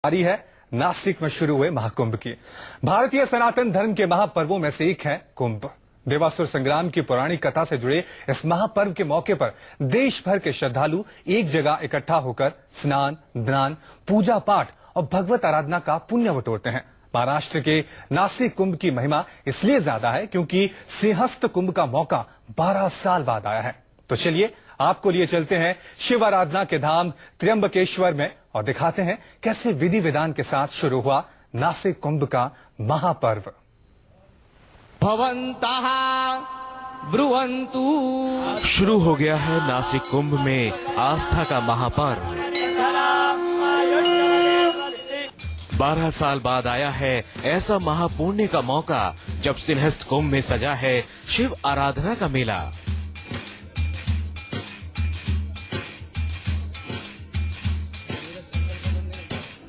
जारी है नासिक में शुरू हुए महाकुंभ की। भारतीय सनातन धर्म के महापर्वों में से एक है कुंभ। देवासुर संग्राम की पौराणिक कथा से जुड़े इस महापर्व के मौके पर देश भर के श्रद्धालु एक जगह इकट्ठा होकर स्नान, दान, पूजा पाठ और भगवत आराधना का पुण्य बटोरते हैं। महाराष्ट्र के नासिक कुंभ की महिमा इसलिए ज्यादा है क्योंकि सिंहस्थ कुंभ का मौका 12 साल बाद आया है। तो चलिए आपको लिए चलते हैं शिव आराधना के धाम त्र्यंबकेश्वर में और दिखाते हैं कैसे विधि विधान के साथ शुरू हुआ नासिक कुंभ का महापर्व। भवन्तः ब्रुवन्तु। शुरू हो गया है नासिक कुंभ में आस्था का महापर्व। 12 साल बाद आया है ऐसा महापुण्य का मौका जब सिंहस्थ कुंभ में सजा है शिव आराधना का मेला।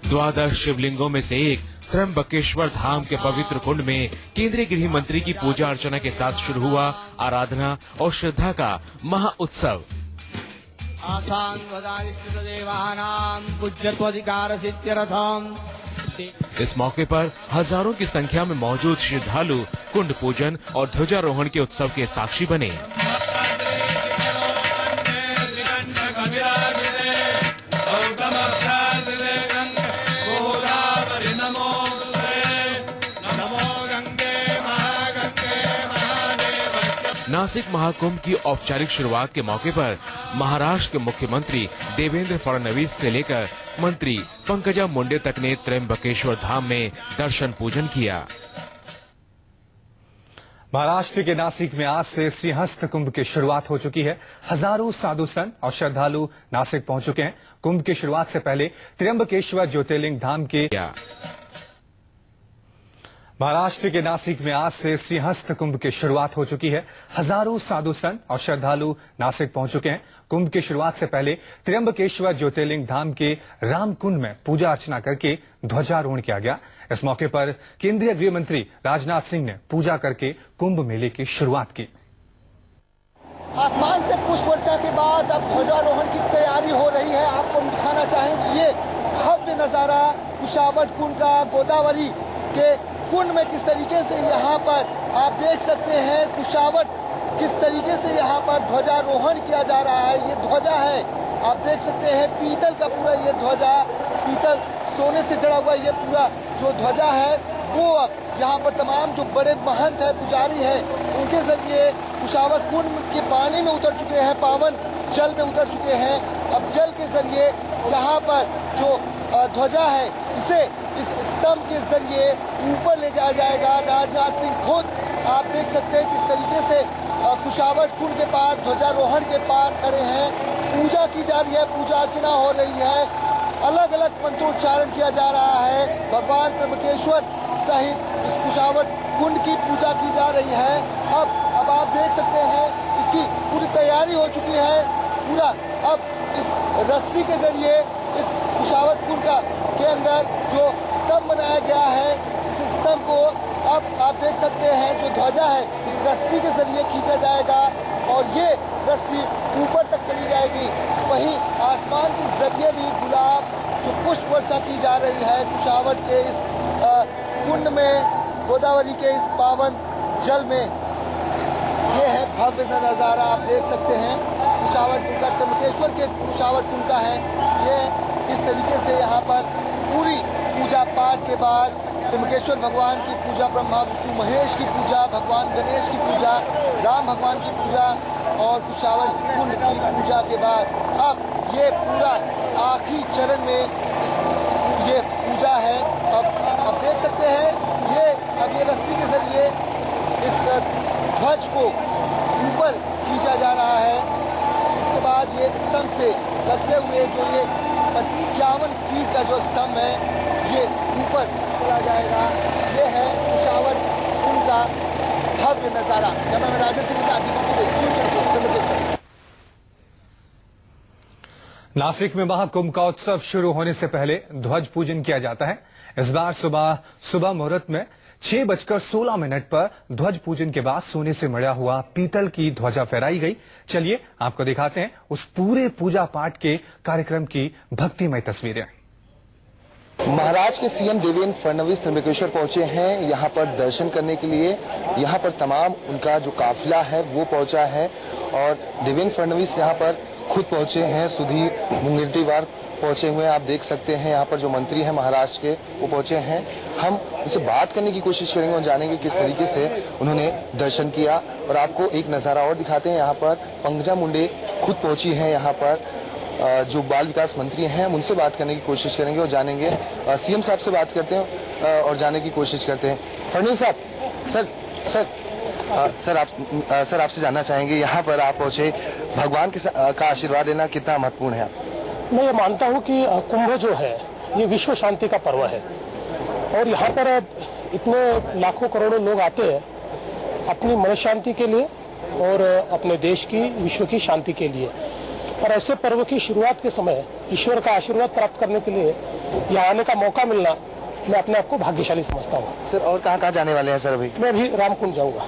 द्वादश शिवलिंगों में से एक त्र्यंबकेश्वर धाम के पवित्र कुंड में केंद्रीय गृह मंत्री की पूजा अर्चना के साथ शुरू हुआ आराधना और श्रद्धा का महा उत्सव। इस मौके पर हजारों की संख्या में मौजूद श्रद्धालु कुंड पूजन और ध्वजारोहण के उत्सव के साक्षी बने। नासिक महाकुंभ की औपचारिक शुरुआत के मौके पर महाराष्ट्र के मुख्यमंत्री देवेंद्र फडणवीस से लेकर मंत्री पंकजा मुंडे तक ने त्र्यंबकेश्वर धाम में दर्शन पूजन किया। महाराष्ट्र के नासिक में आज से सिंहस्थ कुंभ की शुरुआत हो चुकी है। हजारों साधु संत और श्रद्धालु नासिक पहुंच चुके हैं। कुंभ की शुरुआत से पहले त्र्यंबकेश्वर ज्योतिर्लिंग धाम के महाराष्ट्र के नासिक में आज से सिंहस्थ कुंभ की शुरुआत हो चुकी है। हजारों साधु संत और श्रद्धालु नासिक पहुंच चुके हैं। कुंभ की शुरुआत से पहले त्र्यंबकेश्वर ज्योतिर्लिंग धाम के रामकुंड में पूजा अर्चना करके ध्वजारोहण किया गया। इस मौके पर केंद्रीय गृह मंत्री राजनाथ सिंह ने पूजा करके कुंभ मेले की शुरुआत की। आसमान से पुष्प वर्षा के बाद अब ध्वजारोहण की तैयारी हो रही है। आपको दिखाना चाहेंगे ये भव्य नजारा कुशावट कुंड का। गोदावरी के कुंड में किस तरीके से यहाँ पर आप देख सकते हैं कुशावट किस तरीके से यहाँ पर ध्वजारोहण किया जा रहा है। ये ध्वजा है, आप देख सकते हैं पीतल का पूरा ये ध्वजा, पीतल सोने से जड़ा हुआ ये पूरा जो ध्वजा है वो अब यहाँ पर तमाम जो बड़े महंत है, पुजारी है, उनके जरिए कुशावट कुंड के पानी में उतर चुके हैं, पावन जल में उतर चुके हैं। अब जल के जरिए यहाँ पर जो ध्वजा है इसे इस स्तंभ के जरिए ऊपर ले जाया जाएगा। राजनाथ सिंह खुद आप देख सकते हैं किस तरीके से कुशावट कुंड के पास ध्वजारोहण के पास खड़े हैं। पूजा की जा रही है, पूजा अर्चना हो रही है, अलग अलग मंत्रोच्चारण किया जा रहा है। भगवान त्र्यंबकेश्वर सहित इस कुशावट कुंड की पूजा की जा रही है। अब आप देख सकते हैं इसकी पूरी तैयारी हो चुकी है। पूरा अब इस रस्सी के जरिए इस कुशावट कुंड के अंदर जो स्तंभ बनाया गया है, इस स्तंभ को अब आप देख सकते हैं जो ध्वजा है इस रस्सी के जरिए खींचा जाएगा और ये रस्सी ऊपर तक चली जाएगी। वहीं आसमान के जरिए भी गुलाब जो पुष्प वर्षा की जा रही है कुशावट के इस कुंड में, गोदावरी के इस पावन जल में। ये है भव्य सा नजारा, आप देख सकते हैं कुशावट कुंड का, त्र्यंबकेश्वर के कुशावट कुंड का है। ये इस तरीके से यहाँ पर पूरी पूजा पाठ के बाद त्र्यंबकेश्वर भगवान की पूजा, ब्रह्मा विष्णु महेश की पूजा, भगवान गणेश की पूजा, राम भगवान की पूजा और कुशावट कुंड की पूजा के बाद अब ये पूरा आखिरी चरण में ये पूजा है। अब देख सकते हैं अब ये रस्सी के जरिए इस ध्वज को ऊपर खींचा जा रहा है। इसके बाद ये स्तंभ से लगते हुए जो ये 51 फीट का जो स्तंभ है ये ऊपर चला जाएगा। ये है कुशावट कुंड का भव्य नजारा। कैमरामैन राजेश सिंह के साथ नासिक में महाकुंभ का उत्सव शुरू होने से पहले ध्वज पूजन किया जाता है। इस बार सुबह मुहूर्त में 6:16 पर ध्वज पूजन के बाद सोने से मढ़ा हुआ पीतल की ध्वजा फहराई गई। चलिए आपको दिखाते हैं उस पूरे पूजा पाठ के कार्यक्रम की भक्तिमय तस्वीरें। महाराष्ट्र के सीएम देवेंद्र फडणवीस त्र्यंबकेश्वर पहुंचे हैं यहाँ पर दर्शन करने के लिए। यहाँ पर तमाम उनका जो काफिला है वो पहुंचा है और देवेंद्र फडणवीस यहाँ पर खुद पहुंचे हैं। सुधीर मुनगंटीवार पहुंचे हुए हैं। आप देख सकते हैं यहाँ पर जो मंत्री हैं महाराष्ट्र के वो पहुंचे हैं। हम उनसे बात करने की कोशिश करेंगे और जानेंगे किस तरीके से उन्होंने दर्शन किया। और आपको एक नजारा और दिखाते हैं, यहाँ पर पंकजा मुंडे खुद पहुंची है। यहाँ पर जो बाल विकास मंत्री हैं हम उनसे बात करने की कोशिश करेंगे और जानेंगे। सीएम साहब से बात करते हैं और जानने की कोशिश करते हैं। फडणवीस साहब, सर आपसे जानना चाहेंगे, यहाँ पर आप पहुंचे, भगवान का आशीर्वाद लेना कितना महत्वपूर्ण है? मैं ये मानता हूँ कि कुंभ जो है ये विश्व शांति का पर्व है और यहाँ पर इतने लाखों करोड़ों लोग आते हैं अपनी मन शांति के लिए और अपने देश की, विश्व की शांति के लिए। और ऐसे पर्व की शुरुआत के समय ईश्वर का आशीर्वाद प्राप्त करने के लिए यहाँ आने का मौका मिलना मैं अपने आप को भाग्यशाली समझता हूँ। सर और कहाँ जाने वाले हैं सर अभी? मैं अभी रामकुंड जाऊंगा।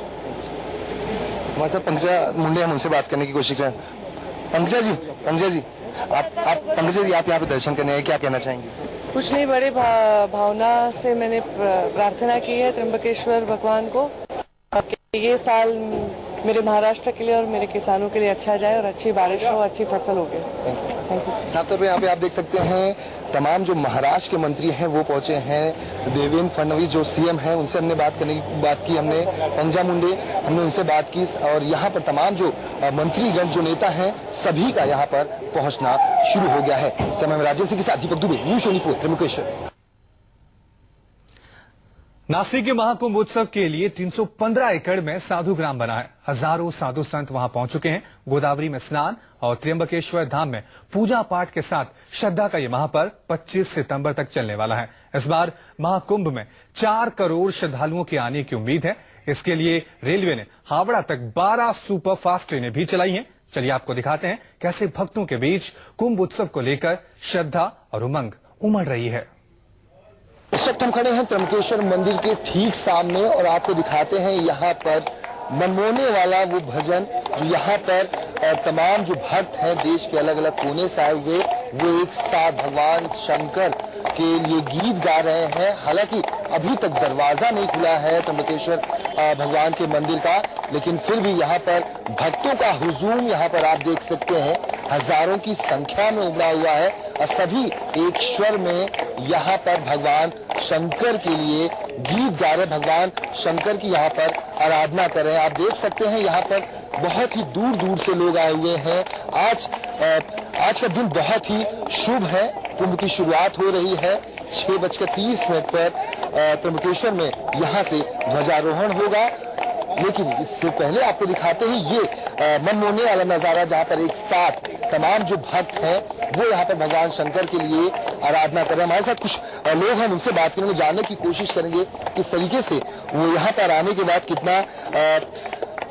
मतलब पंकजा मुंडे, हम उनसे बात करने की कोशिश करें। पंकजा जी आप पंकजा जी आप यहाँ पे दर्शन करने आए, क्या कहना चाहेंगे? कुछ नहीं, बड़े भावना से मैंने प्रार्थना की है त्र्यंबकेश्वर भगवान को कि ये साल मेरे महाराष्ट्र के लिए और मेरे किसानों के लिए अच्छा जाए और अच्छी बारिश हो, अच्छी फसल हो गई। Thank you. साफ तौर पे यहाँ पे आप देख सकते हैं तमाम जो महाराष्ट्र के मंत्री हैं वो पहुंचे हैं। देवेंद्र फडणवीस जो सीएम हैं उनसे हमने बात की हमने, पंकजा मुंडे हमने उनसे बात की और यहाँ पर तमाम जो मंत्रीगण जो नेता हैं सभी का यहाँ पर पहुंचना शुरू हो गया है। कैमरामैन राजेश के साथ दीपक दुबे, न्यूज़ 24 त्र्यंबकेश्वर। नासिक के महाकुंभ उत्सव के लिए 315 एकड़ में साधु ग्राम बना है। हजारों साधु संत वहां पहुंच चुके हैं। गोदावरी में स्नान और त्र्यंबकेश्वर धाम में पूजा पाठ के साथ श्रद्धा का यह महापर्व 25 सितंबर तक चलने वाला है। इस बार महाकुंभ में 4 करोड़ श्रद्धालुओं के आने की उम्मीद है। इसके लिए रेलवे ने हावड़ा तक 12 सुपर फास्ट ट्रेनें भी चलाई हैं। चलिए आपको दिखाते हैं कैसे भक्तों के बीच कुंभ उत्सव को लेकर श्रद्धा और उमंग उमड़ रही है। इस वक्त हम खड़े हैं त्र्यंबकेश्वर मंदिर के ठीक सामने और आपको दिखाते हैं यहाँ पर मनमोहने वाला वो भजन जो यहाँ पर तमाम जो भक्त हैं देश के अलग अलग कोने से आए हुए वो एक साथ भगवान शंकर के लिए गीत गा रहे हैं। हालांकि अभी तक दरवाजा नहीं खुला है त्र्यंबकेश्वर भगवान के मंदिर का, लेकिन फिर भी यहाँ पर भक्तों का हुजूम यहाँ पर आप देख सकते हैं हजारों की संख्या में उमड़ा हुआ है और सभी एक स्वर में यहाँ पर भगवान शंकर के लिए गीत गा रहे, भगवान शंकर की यहाँ पर आराधना कर रहे हैं। आप देख सकते हैं यहाँ पर बहुत ही दूर दूर से लोग आए हुए हैं। आज का दिन बहुत ही शुभ है। कुंभ की शुरुआत हो रही है 6:30 पर त्र्यंबकेश्वर में यहाँ से ध्वजारोहण होगा। लेकिन इससे पहले आपको दिखाते हैं ये मनमोहने वाला नजारा जहाँ पर एक साथ तमाम जो भक्त हैं वो यहाँ पर भगवान शंकर के लिए आराधना कर रहे हैं। हमारे साथ कुछ लोग हैं, उनसे बात करेंगे, जानने की कोशिश करेंगे किस तरीके से वो यहाँ पर आने के बाद कितना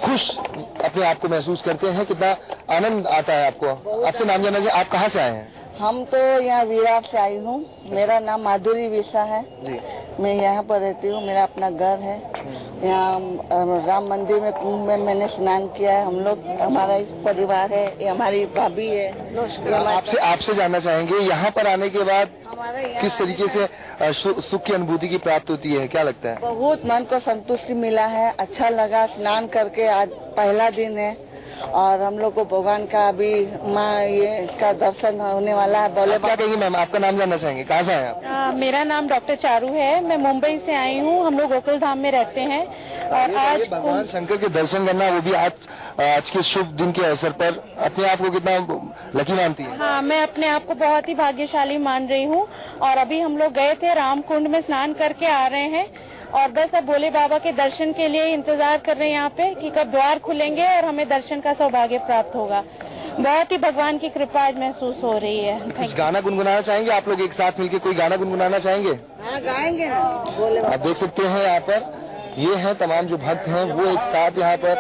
खुश अपने आप को महसूस करते हैं, कितना आनंद आता है आपको। आपसे नाम जानना चाहिए, आप कहाँ से आए हैं? हम तो यहाँ विरार से आई हूँ। मेरा नाम माधुरी विसा है। मैं यहाँ पर रहती हूँ, मेरा अपना घर है। यहाँ राम मंदिर में कुंभ में मैंने स्नान किया है। हम लोग, हमारा एक परिवार है, ये हमारी भाभी है। आपसे जानना चाहेंगे यहाँ पर आने के बाद किस तरीके से सुख की अनुभूति की प्राप्त होती है, क्या लगता है? बहुत मन को संतुष्टि मिला है, अच्छा लगा स्नान करके। आज पहला दिन है और हम लोग को भगवान का अभी ये इसका दर्शन होने वाला है। बोले क्या कहेंगे मैम, आपका नाम जानना चाहेंगे, कहाँ से आए आप? मेरा नाम डॉक्टर चारू है, मैं मुंबई से आई हूँ। हम लोग गोकुल धाम में रहते हैं और आज भगवान शंकर के दर्शन करना, वो भी आज के शुभ दिन के अवसर पर, अपने आप को कितना लकी मानती है? हाँ, मैं अपने आप को बहुत ही भाग्यशाली मान रही हूँ। और अभी हम लोग गए थे रामकुंड में स्नान करके आ रहे हैं और बस अब भोले बाबा के दर्शन के लिए इंतजार कर रहे हैं यहाँ पे कि कब द्वार खुलेंगे और हमें दर्शन का सौभाग्य प्राप्त होगा। बहुत ही भगवान की कृपा आज महसूस हो रही है। कुछ गाना गुनगुनाना चाहेंगे आप लोग एक साथ मिलकर, कोई गाना गुनगुनाना चाहेंगे? हाँ, गाएंगे ना। आप देख सकते हैं यहाँ पर ये हैं तमाम जो भक्त हैं वो एक साथ यहाँ पर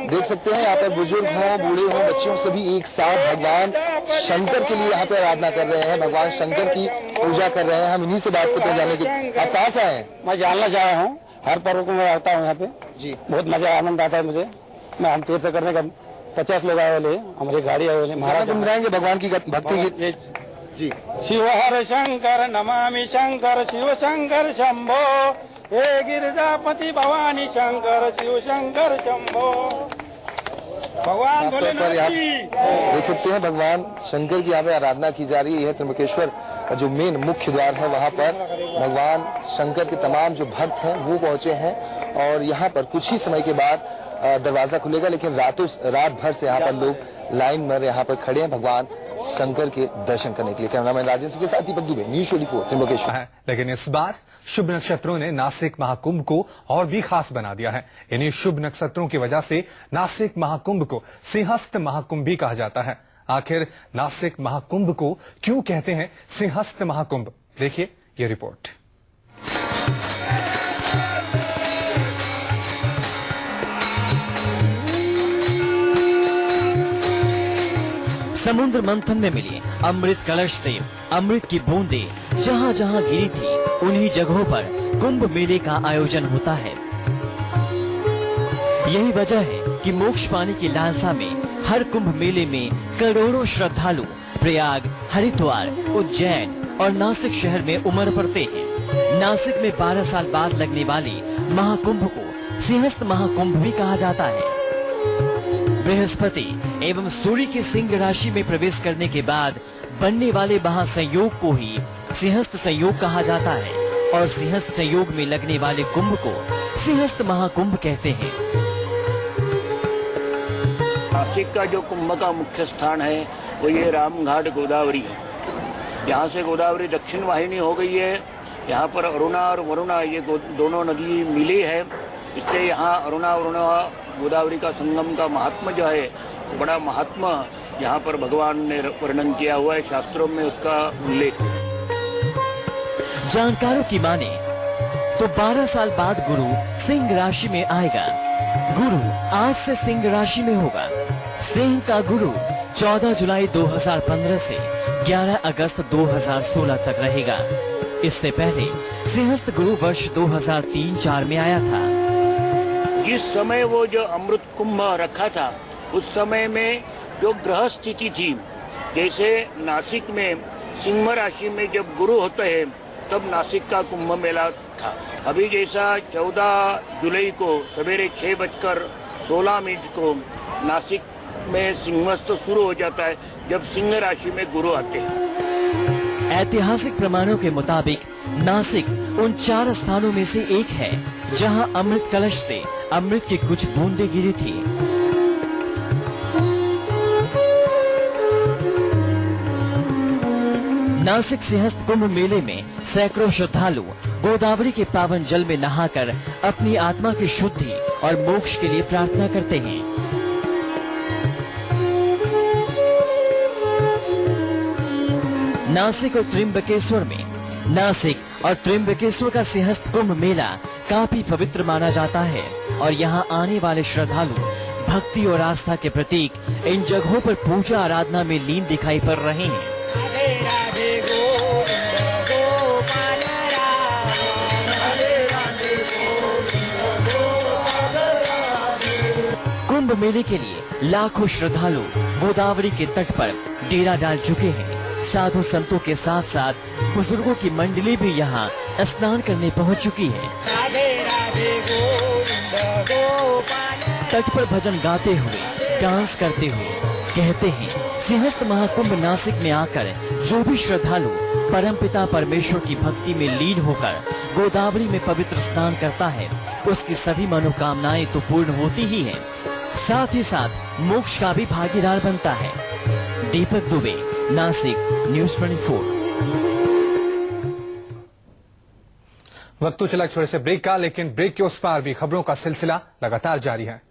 देख सकते हैं। यहाँ पर बुजुर्ग हों, बूढ़े हों, बच्चों सभी एक साथ भगवान शंकर के लिए यहाँ पे आराधना कर रहे हैं, भगवान शंकर की पूजा कर रहे हैं। हम इन्हीं से बात करते हैं, जाने की। आप कहाँ से आए हैं? मैं जानना चाह हूँ, हर पर्व को मैं आता हूँ यहाँ पे जी, बहुत मजा आनंद आता है मुझे। मैं हम तीर्थ करने का 50 लोग आए वाले, हमारी गाड़ी आए वाले। महाराज गुनगुनाएंगे भगवान की भक्ति की? जी। शिव हर शंकर नमामि शंकर शिव शंकर शंभो, हे गिरिजापति भवानी शंकर शिव शंकर शंभो। भगवान भोलेनाथ की देख सकते हैं भगवान शंकर की यहाँ पे आराधना की जा रही है। यह त्र्यंबकेश्वर का जो मेन मुख्य द्वार है वहाँ पर भगवान शंकर के तमाम जो भक्त हैं वो पहुंचे हैं और यहाँ पर कुछ ही समय के बाद दरवाजा खुलेगा, लेकिन रात भर से यहाँ पर लोग लाइन में यहाँ पर खड़े हैं भगवान शंकर के दर्शन करने के लिए। कैमरामैन राजेंद्र के साथ दीपक दुबे, न्यूज़ 24 त्र्यंबकेश्वर। लेकिन इस बार शुभ नक्षत्रों ने नासिक महाकुंभ को और भी खास बना दिया है। इन्हीं शुभ नक्षत्रों की वजह से नासिक महाकुंभ को सिंहस्थ महाकुंभ भी कहा जाता है। आखिर नासिक महाकुंभ को क्यों कहते हैं सिंहस्थ महाकुंभ, देखिए ये रिपोर्ट। समुद्र मंथन में मिली अमृत कलश से अमृत की बूंदें जहाँ जहाँ गिरी थी उन्हीं जगहों पर कुंभ मेले का आयोजन होता है। यही वजह है कि मोक्ष पाने की लालसा में हर कुंभ मेले में करोड़ों श्रद्धालु प्रयाग, हरिद्वार, उज्जैन और नासिक शहर में उमड़ पड़ते हैं। नासिक में 12 साल बाद लगने वाले महाकुंभ को सिंहस्थ महाकुंभ भी कहा जाता है। बृहस्पति एवं सूर्य की सिंह राशि में प्रवेश करने के बाद बनने वाले महासंयोग को ही सिंहस्थ संयोग कहा जाता है और सिंहस्थ संयोग में लगने वाले कुंभ को सिंहस्थ महाकुंभ कहते हैं। नासिक का जो कुंभ का मुख्य स्थान है वो ये रामघाट गोदावरी है। यहाँ से गोदावरी दक्षिण वाहिनी हो गई है। यहाँ पर अरुणा और वरुणा ये दोनों नदी मिली है, इसलिए यहाँ अरुणा वरुणा गोदावरी का संगम का महात्मा जो है बड़ा महात्मा यहाँ पर भगवान ने वर्णन किया हुआ है, शास्त्रों में उसका उल्लेख है। जानकारों की माने तो 12 साल बाद गुरु सिंह राशि में आएगा। गुरु आज से सिंह राशि में होगा। सिंह का गुरु 14 जुलाई 2015 से 11 अगस्त 2016 तक रहेगा। इससे पहले सिंहस्थ गुरु वर्ष 2003-4 में आया था। जिस समय वो जो अमृत कुंभ रखा था उस समय में जो ग्रह स्थिति थी, जैसे नासिक में सिंह राशि में जब गुरु होते हैं तब नासिक का कुंभ मेला था। अभी जैसा 14 जुलाई को सवेरे 6:16 को नासिक में सिंहस्थ शुरू हो जाता है जब सिंह राशि में गुरु आते हैं। ऐतिहासिक प्रमाणों के मुताबिक नासिक उन 4 स्थानों में से एक है जहां अमृत कलश से अमृत की कुछ बूंदें गिरी थी। नासिक सिंहस्थ कुंभ मेले में सैकड़ों श्रद्धालु गोदावरी के पावन जल में नहाकर अपनी आत्मा की शुद्धि और मोक्ष के लिए प्रार्थना करते हैं। नासिक और त्र्यंबकेश्वर का सिंहस्थ कुंभ मेला काफी पवित्र माना जाता है और यहाँ आने वाले श्रद्धालु भक्ति और आस्था के प्रतीक इन जगहों पर पूजा आराधना में लीन दिखाई पड़ रहे हैं। कुंभ मेले के लिए लाखों श्रद्धालु गोदावरी के तट पर डेरा डाल चुके हैं। साधु संतों के साथ साथ बुजुर्गों की मंडली भी यहाँ स्नान करने पहुँच चुकी है। तट पर भजन गाते हुए, डांस करते हुए कहते हैं सिंहस्थ महाकुंभ नासिक में आकर जो भी श्रद्धालु परमपिता परमेश्वर की भक्ति में लीन होकर गोदावरी में पवित्र स्नान करता है उसकी सभी मनोकामनाएं तो पूर्ण होती ही हैं, साथ ही साथ मोक्ष का भी भागीदार बनता है। दीपक दुबे, नासिक, न्यूज़ 24। वक्त तो चला छोटे से ब्रेक का, लेकिन ब्रेक के उस पार भी खबरों का सिलसिला लगातार जारी है।